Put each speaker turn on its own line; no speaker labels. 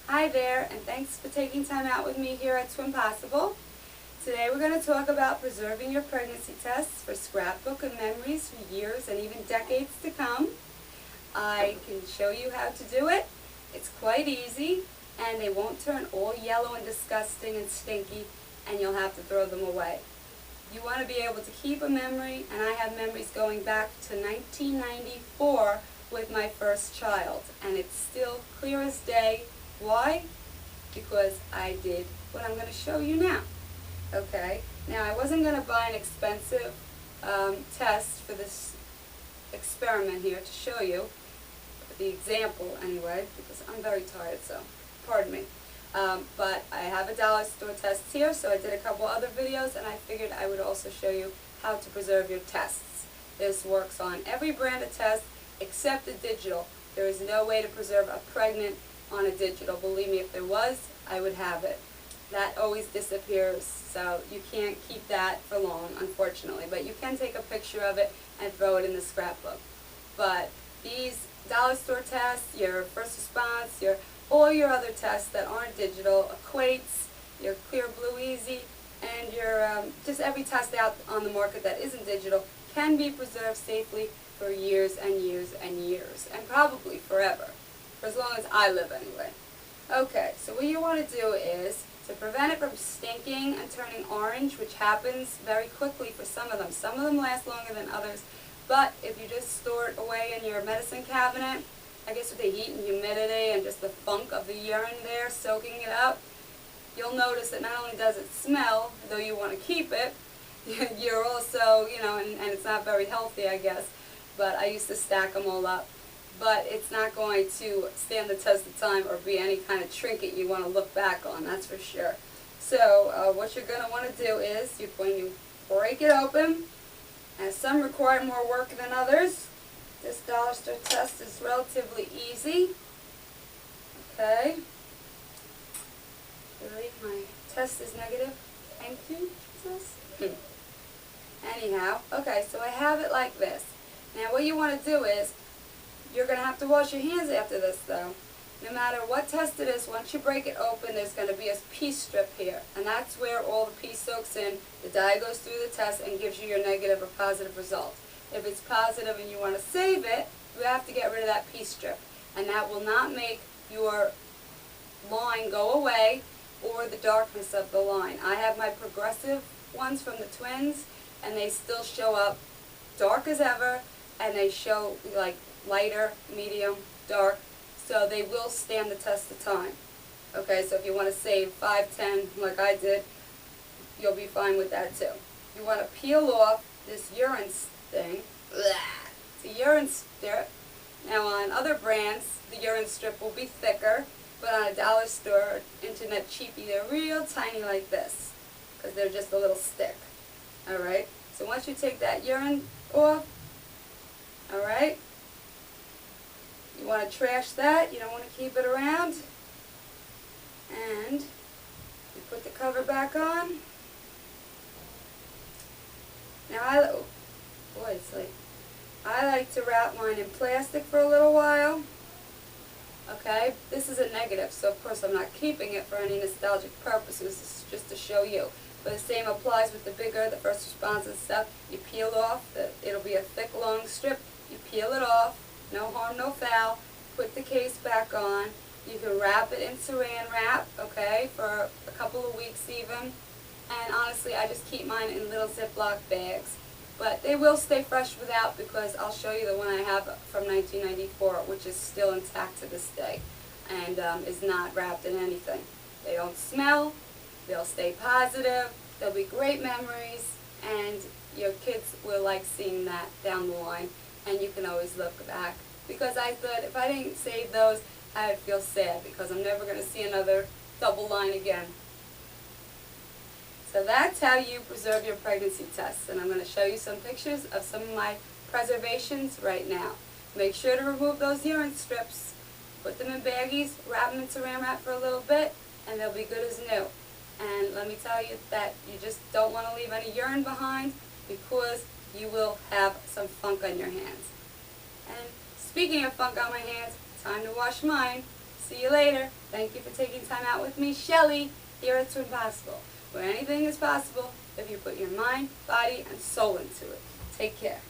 Hi there, and thanks for taking time out with me here at Twinpossible. Today we're going to talk about preserving your pregnancy tests for scrapbook and memories for years and even decades to come. I can show you how to do it. It's quite easy, and they won't turn all yellow and disgusting and stinky, and you'll have to throw them away. You want to be able to keep a memory, and I have memories going back to 1994 with my first child, and it's still clear as day. Why? Because I did what I'm going to show you now. Okay, now I wasn't going to buy an expensive test for this experiment here to show you, the example anyway, because I'm very tired, so pardon me. But I have a dollar store test here, so I did a couple other videos, and I figured I would also show you how to preserve your tests. This works on every brand of test except the digital. There is no way to preserve a pregnant on a digital. Believe me, if there was, I would have it. That always disappears, so you can't keep that for long, unfortunately. But you can take a picture of it and throw it in the scrapbook. But these dollar store tests, your first response, all your other tests that aren't digital, equates, your Clear Blue Easy, and your just every test out on the market that isn't digital can be preserved safely for years and years and years, and probably forever. For as long as I live anyway. Okay, so what you want to do is, to prevent it from stinking and turning orange, which happens very quickly for some of them. Some of them last longer than others, but if you just store it away in your medicine cabinet, I guess with the heat and humidity and just the funk of the urine there, soaking it up, you'll notice that not only does it smell, though you want to keep it, you're also, and it's not very healthy, I guess, but I used to stack them all up. But it's not going to stand the test of time or be any kind of trinket you want to look back on, that's for sure. So what you're going to want to do is you're going to break it open, and some require more work than others. This dollar store test is relatively easy. Okay. Really, my test is negative. Thank you, Jesus. Anyhow, okay, so I have it like this. Now what you want to do is, you're going to have to wash your hands after this, though. No matter what test it is, once you break it open, there's going to be a pee strip here. And that's where all the pee soaks in. The dye goes through the test and gives you your negative or positive result. If it's positive and you want to save it, you have to get rid of that pee strip. And that will not make your line go away or the darkness of the line. I have my progressive ones from the twins, and they still show up dark as ever, and they show like lighter, medium, dark, so they will stand the test of time. Okay, so if you want to save 5, 10, like I did, you'll be fine with that too. You want to peel off this urine thing. It's a urine strip. Now on other brands, the urine strip will be thicker, but on a dollar store, internet cheapie, they're real tiny like this, because they're just a little stick. Alright, so once you take that urine off, alright, you want to trash that, you don't want to keep it around, and you put the cover back on. Now I like to wrap mine in plastic for a little while. Okay, this is a negative, so of course I'm not keeping it for any nostalgic purposes, this is just to show you. But the same applies with the bigger, the first response and stuff. You peel off, it'll be a thick long strip, you peel it off. No harm, no foul. Put the case back on. You can wrap it in saran wrap, okay, for a couple of weeks even. And honestly, I just keep mine in little Ziploc bags. But they will stay fresh without, because I'll show you the one I have from 1994, which is still intact to this day and is not wrapped in anything. They don't smell. They'll stay positive. They'll be great memories, and your kids will like seeing that down the line. And you can always look back, because I thought if I didn't save those, I would feel sad, because I'm never going to see another double line again. So that's how you preserve your pregnancy tests, and I'm going to show you some pictures of some of my preservations right now. Make sure to remove those urine strips, put them in baggies, wrap them in saran wrap for a little bit, and they'll be good as new. And let me tell you that you just don't want to leave any urine behind, because you will have some funk on your hands. And speaking of funk on my hands, time to wash mine. See you later. Thank you for taking time out with me, Shelly, here at Twinpossible, where anything is possible if you put your mind, body, and soul into it. Take care.